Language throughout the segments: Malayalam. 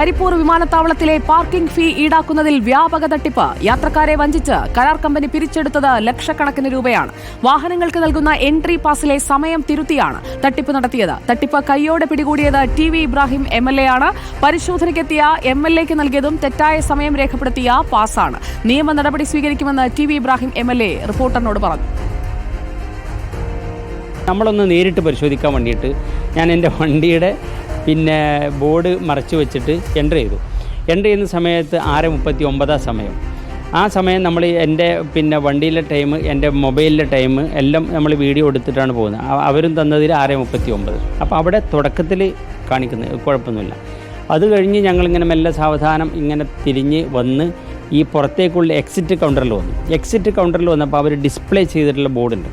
കരിപ്പൂർ വിമാനത്താവളത്തിലെ പാർക്കിംഗ് ഫീ ഈടാക്കുന്നതിൽ വ്യാപക തട്ടിപ്പ്. യാത്രക്കാരെ വഞ്ചിച്ച് കരാർ കമ്പനി പിരിച്ചെടുത്തത് ലക്ഷക്കണക്കിന് രൂപയാണ്. വാഹനങ്ങൾക്ക് നൽകുന്ന എൻട്രി പാസിലെ സമയം തിരുത്തിയാണ് തട്ടിപ്പ് നടത്തിയത്. തട്ടിപ്പ് കൈയോടെ പിടികൂടിയത് TV ഇബ്രാഹിം MLA ആണ്. പരിശോധനയ്ക്കെത്തിയ MLAക്ക് നൽകിയതും തെറ്റായ സമയം രേഖപ്പെടുത്തിയ പാസാണ്. നിയമ നടപടി സ്വീകരിക്കുമെന്ന് TV ഇബ്രാഹിം MLA റിപ്പോർട്ടറിനോട് പറഞ്ഞു. നമ്മളൊന്ന് നേരിട്ട് പരിശോധിക്കാൻ വേണ്ടിയിട്ട് ഞാൻ എൻ്റെ വണ്ടിയുടെ ബോർഡ് മറച്ചു വെച്ചിട്ട് എൻ്റർ ചെയ്തു. എൻ്റർ ചെയ്യുന്ന സമയത്ത് 6:39 സമയം. ആ സമയം നമ്മൾ എൻ്റെ വണ്ടിയിലെ ടൈം, എൻ്റെ മൊബൈലിലെ ടൈം എല്ലാം നമ്മൾ വീഡിയോ എടുത്തിട്ടാണ് പോകുന്നത്. അവരും തന്നതിൽ 6:39. അപ്പോൾ അവിടെ തുടക്കത്തിൽ കാണിക്കുന്നത് കുഴപ്പമൊന്നുമില്ല. അത് കഴിഞ്ഞ് ഞങ്ങളിങ്ങനെ മെല്ലെ സാവധാനം ഇങ്ങനെ തിരിഞ്ഞ് വന്ന് ഈ പുറത്തേക്കുള്ള എക്സിറ്റ് കൗണ്ടറിൽ വന്നു. എക്സിറ്റ് കൗണ്ടറിൽ വന്നപ്പോൾ അവർ ഡിസ്പ്ലേ ചെയ്തിട്ടുള്ള ബോർഡുണ്ട്.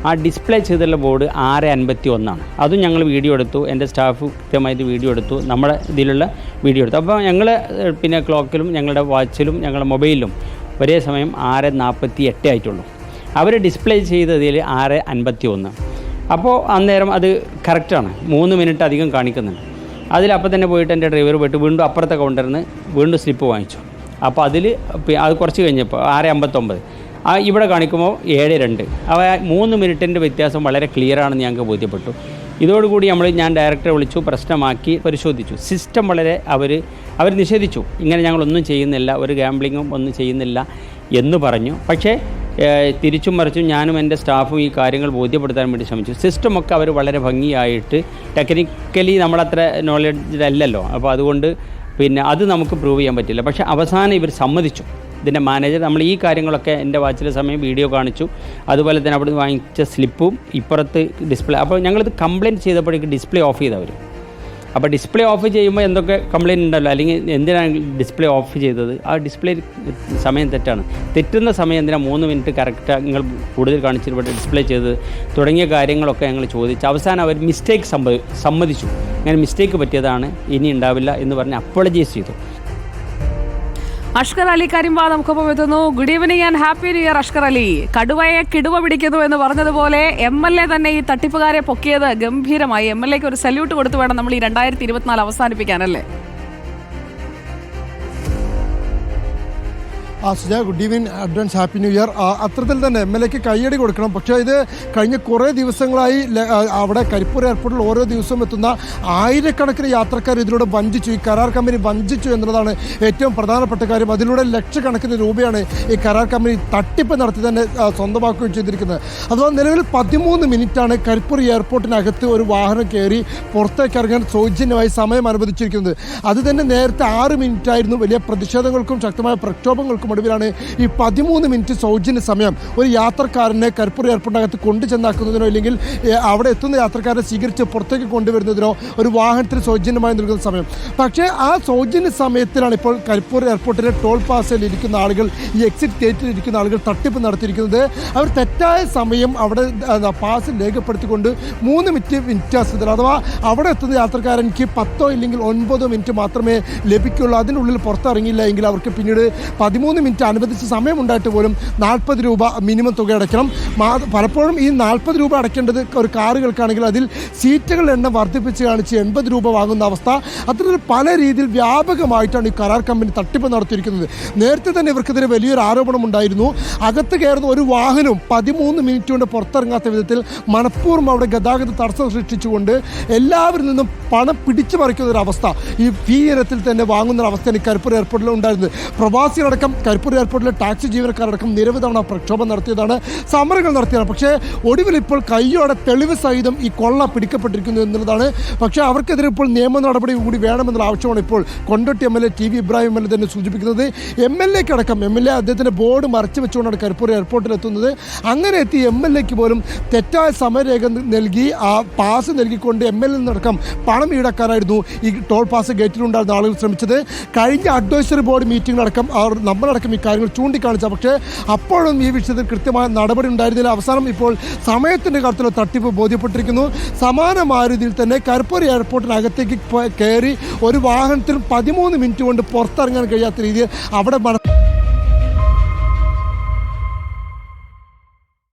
ആ ഡിസ്പ്ലേ ചെയ്തിട്ടുള്ള ബോർഡ് 6:51. അതും ഞങ്ങൾ വീഡിയോ എടുത്തു. എൻ്റെ സ്റ്റാഫ് കൃത്യമായിട്ട് വീഡിയോ എടുത്തു. നമ്മുടെ ഇതിലുള്ള വീഡിയോ എടുത്തു. അപ്പോൾ ഞങ്ങൾ ക്ലോക്കിലും ഞങ്ങളുടെ വാച്ചിലും ഞങ്ങളുടെ മൊബൈലിലും ഒരേ സമയം 6:48 ആയിട്ടുള്ളൂ. അവർ ഡിസ്പ്ലേ ചെയ്തതിൽ 6:51. അപ്പോൾ അന്നേരം അത് കറക്റ്റാണ്. 3 മിനിറ്റ് അധികം കാണിക്കുന്നുണ്ട്. അതിലപ്പോൾ തന്നെ പോയിട്ട് എൻ്റെ ഡ്രൈവർ പോയിട്ട് വീണ്ടും അപ്പുറത്തെ കൗണ്ടറിൽ നിന്ന് വീണ്ടും സ്ലിപ്പ് വാങ്ങിച്ചു. അപ്പോൾ അത് കുറച്ച് കഴിഞ്ഞപ്പോൾ 6:59. ഇവിടെ കാണിക്കുമ്പോൾ 7:02. അവ 3 മിനിറ്റിൻ്റെ വ്യത്യാസം വളരെ ക്ലിയറാണെന്ന് ഞങ്ങൾക്ക് ബോധ്യപ്പെട്ടു. ഇതോടുകൂടി ഞാൻ ഡയറക്ടറെ വിളിച്ചു, പ്രശ്നമാക്കി പരിശോധിച്ചു. സിസ്റ്റം വളരെ അവർ നിഷേധിച്ചു. ഇങ്ങനെ ഞങ്ങളൊന്നും ചെയ്യുന്നില്ല, ഒരു ഗാംബ്ലിങ്ങും ഒന്നും ചെയ്യുന്നില്ല എന്ന് പറഞ്ഞു. പക്ഷേ തിരിച്ചും മറിച്ചും ഞാനും എൻ്റെ സ്റ്റാഫും ഈ കാര്യങ്ങൾ ബോധ്യപ്പെടുത്താൻ വേണ്ടി ശ്രമിച്ചു. സിസ്റ്റമൊക്കെ അവർ വളരെ ഭംഗിയായിട്ട് ടെക്നിക്കലി നമ്മളത്ര നോളജ് അല്ലല്ലോ. അപ്പോൾ അതുകൊണ്ട് അത് നമുക്ക് പ്രൂവ് ചെയ്യാൻ പറ്റില്ല. പക്ഷേ അവസാനം ഇവർ സമ്മതിച്ചു. ഇതിൻ്റെ മാനേജർ നമ്മൾ ഈ കാര്യങ്ങളൊക്കെ എൻ്റെ വാച്ചിലെ സമയം വീഡിയോ കാണിച്ചു. അതുപോലെ തന്നെ അവിടെ നിന്ന് വാങ്ങിച്ച സ്ലിപ്പും ഇപ്പുറത്ത് ഡിസ്പ്ലേ. അപ്പോൾ ഞങ്ങളിത് കംപ്ലയിൻറ്റ് ചെയ്തപ്പോഴേക്ക് ഡിസ്പ്ലേ ഓഫ് ചെയ്തവർ. അപ്പോൾ ഡിസ്പ്ലേ ഓഫ് ചെയ്യുമ്പോൾ എന്തൊക്കെ കംപ്ലയിൻ്റ് ഉണ്ടല്ലോ, അല്ലെങ്കിൽ എന്തിനാണ് ഡിസ്പ്ലേ ഓഫ് ചെയ്തത്? ആ ഡിസ്പ്ലേ സമയം തെറ്റാണ്. തെറ്റുന്ന സമയം എന്തിനാണ് 3 മിനിറ്റ് കറക്റ്റാണ് നിങ്ങൾ കൂടുതൽ കാണിച്ചിട്ട് ഡിസ്പ്ലേ ചെയ്തത് തുടങ്ങിയ കാര്യങ്ങളൊക്കെ ഞങ്ങൾ ചോദിച്ചു. അവസാനം അവർ മിസ്റ്റേക്ക് സമ്മതിച്ചു. അങ്ങനെ മിസ്റ്റേക്ക് പറ്റിയതാണ്, ഇനി ഉണ്ടാവില്ല എന്ന് പറഞ്ഞ് അപ്പോളജൈസ് ചെയ്തു. അഷ്കർ അലി കരിമ്പ നമുക്കൊപ്പം എത്തുന്നു. Good evening and happy new year Ashkar Ali. കടുവയെ കിടുവ പിടിക്കുന്നു എന്ന് പറഞ്ഞതുപോലെ MLA തന്നെ ഈ തട്ടിപ്പുകാരെ പൊക്കിയത് ഗംഭീരമായി. MLAക്ക് ഒരു സല്യൂട്ട് കൊടുത്തു വേണം നമ്മൾ ഈ 2024 അവസാനിപ്പിക്കാനല്ലേ? Suja, good evening, advance happy new year. അത്തരത്തിൽ തന്നെ MLAക്ക് കയ്യടി കൊടുക്കണം. പക്ഷേ ഇത് കഴിഞ്ഞ കുറേ ദിവസങ്ങളായി അവിടെ കരിപ്പൂർ എയർപോർട്ടിൽ ഓരോ ദിവസവും എത്തുന്ന ആയിരക്കണക്കിന് യാത്രക്കാർ ഇതിലൂടെ വഞ്ചിച്ചു. ഈ കരാർ കമ്പനി വഞ്ചിച്ചു എന്നുള്ളതാണ് ഏറ്റവും പ്രധാനപ്പെട്ട കാര്യം. അതിലൂടെ ലക്ഷക്കണക്കിന് രൂപയാണ് ഈ കരാർ കമ്പനി തട്ടിപ്പ് നടത്തി തന്നെ സ്വന്തമാക്കുകയും ചെയ്തിരിക്കുന്നത്. അഥവാ നിലവിൽ 13 മിനിറ്റാണ് കരിപ്പൂർ എയർപോർട്ടിനകത്ത് ഒരു വാഹനം കയറി പുറത്തേക്ക് ഇറങ്ങാൻ സൗജന്യമായി സമയം അനുവദിച്ചിരിക്കുന്നത്. അത് തന്നെ നേരത്തെ 6 മിനിറ്റായിരുന്നു. വലിയ പ്രതിഷേധങ്ങൾക്കും ശക്തമായ പ്രക്ഷോഭങ്ങൾക്കും ഒടുവിലാണ് ഈ 13 മിനിറ്റ് സൗജന്യ സമയം ഒരു യാത്രക്കാരനെ കരിപ്പൂർ എയർപോർട്ടിനകത്ത് കൊണ്ടുചെന്നാക്കുന്നതിനോ അല്ലെങ്കിൽ അവിടെ എത്തുന്ന യാത്രക്കാരെ സ്വീകരിച്ച് പുറത്തേക്ക് കൊണ്ടുവരുന്നതിനോ ഒരു വാഹനത്തിന് സൗജന്യമായി നൽകുന്ന സമയം. പക്ഷേ ആ സൗജന്യ സമയത്തിലാണ് ഇപ്പോൾ കരിപ്പൂർ എയർപോർട്ടിലെ ടോൾ പാസിൽ ഇരിക്കുന്ന ആളുകൾ, ഈ എക്സിറ്റ് ഗേറ്റിൽ ഇരിക്കുന്ന ആളുകൾ തട്ടിപ്പ് നടത്തിയിരിക്കുന്നത്. അവർ തെറ്റായ സമയം അവിടെ പാസിൽ രേഖപ്പെടുത്തിക്കൊണ്ട് 3 മിനിറ്റ് വ്യത്യാസത്തിൽ, അഥവാ അവിടെ എത്തുന്ന യാത്രക്കാരനിക്ക് 10 ഇല്ലെങ്കിൽ 9 മിനിറ്റ് മാത്രമേ ലഭിക്കുള്ളൂ. അതിനുള്ളിൽ പുറത്തിറങ്ങിയില്ല എങ്കിൽ അവർക്ക് പിന്നീട് 13 മിനിറ്റ് അനുവദിച്ച സമയമുണ്ടായിട്ട് പോലും 40 രൂപ മിനിമം തുക അടയ്ക്കണം. പലപ്പോഴും ഈ 40 രൂപ അടയ്ക്കേണ്ടത് ഒരു കാറുകൾക്കാണെങ്കിൽ അതിൽ സീറ്റുകളുടെ എണ്ണം വർദ്ധിപ്പിച്ച് കാണിച്ച് 80 രൂപ വാങ്ങുന്ന അവസ്ഥ. അത്തരത്തിൽ പല രീതിയിൽ വ്യാപകമായിട്ടാണ് ഈ കരാർ കമ്പനി തട്ടിപ്പ് നടത്തിയിരിക്കുന്നത്. നേരത്തെ തന്നെ ഇവർക്കെതിരെ വലിയൊരു ആരോപണം ഉണ്ടായിരുന്നു. അകത്ത് കയറുന്ന ഒരു വാഹനവും 13 മിനിറ്റ് കൊണ്ട് പുറത്തിറങ്ങാത്ത വിധത്തിൽ മനഃപൂർവ്വം അവിടെ ഗതാഗത തടസ്സം സൃഷ്ടിച്ചുകൊണ്ട് എല്ലാവരിൽ നിന്നും പണം പിടിച്ചു പറിക്കുന്ന ഒരു അവസ്ഥ ഈ ഫീ ഇനത്തിൽ തന്നെ വാങ്ങുന്ന ഒരു അവസ്ഥയാണ് ഈ കരിപ്പൂർ എയർപോർട്ടിൽ ഉണ്ടായിരുന്നത്. പ്രവാസികളടക്കം കരിപ്പൂർ എയർപോർട്ടിലെ ടാക്സി ജീവനക്കാരടക്കം നിരവധി തവണ പ്രക്ഷോഭം നടത്തിയതാണ്, സമരങ്ങൾ നടത്തിയതാണ്. പക്ഷേ ഒടുവിൽ ഇപ്പോൾ കയ്യോടെ തെളിവ് സഹിതം ഈ കൊള്ള പിടിക്കപ്പെട്ടിരിക്കുന്നു എന്നുള്ളതാണ്. പക്ഷേ അവർക്കെതിരെ ഇപ്പോൾ നിയമ നടപടി കൂടി വേണമെന്നുള്ള ആവശ്യമാണ് ഇപ്പോൾ Kondotty MLA TV Ibrahim MLA തന്നെ സൂചിപ്പിക്കുന്നത്. MLAക്കടക്കം MLA അദ്ദേഹത്തിൻ്റെ ബോർഡ് മറച്ചു വെച്ചുകൊണ്ടാണ് കരിപ്പൂർ എയർപോർട്ടിൽ എത്തുന്നത്. അങ്ങനെ എത്തി MLAക്ക് പോലും തെറ്റായ സമയരേഖ നൽകി ആ പാസ് നൽകിക്കൊണ്ട് MLA നിന്നടക്കം പണം ഈടാക്കാനായിരുന്നു ഈ ടോൾ പാസ് ഗേറ്റിലുണ്ടായിരുന്ന ആളുകൾ ശ്രമിച്ചത്. കഴിഞ്ഞ അഡ്വൈസറി ബോർഡ് മീറ്റിംഗിലടക്കം നമ്മളടക്കം ഈ കാര്യങ്ങൾ ചൂണ്ടിക്കാണിച്ച, പക്ഷേ അപ്പോഴും ഈ വിഷയത്തിൽ കൃത്യമായ നടപടി ഉണ്ടായിരുന്നില്ല. അവസാനം ഇപ്പോൾ സമയത്തിൻ്റെ കാര്യത്തിലുള്ള തട്ടിപ്പ് ബോധ്യപ്പെട്ടിരിക്കുന്നു. സമാനമായ രീതിയിൽ തന്നെ കരിപ്പൂർ എയർപോർട്ടിനകത്തേക്ക് കയറി ഒരു വാഹനത്തിൽ 13 മിനിറ്റ് കൊണ്ട് പുറത്തിറങ്ങാൻ കഴിയാത്ത രീതിയിൽ അവിടെ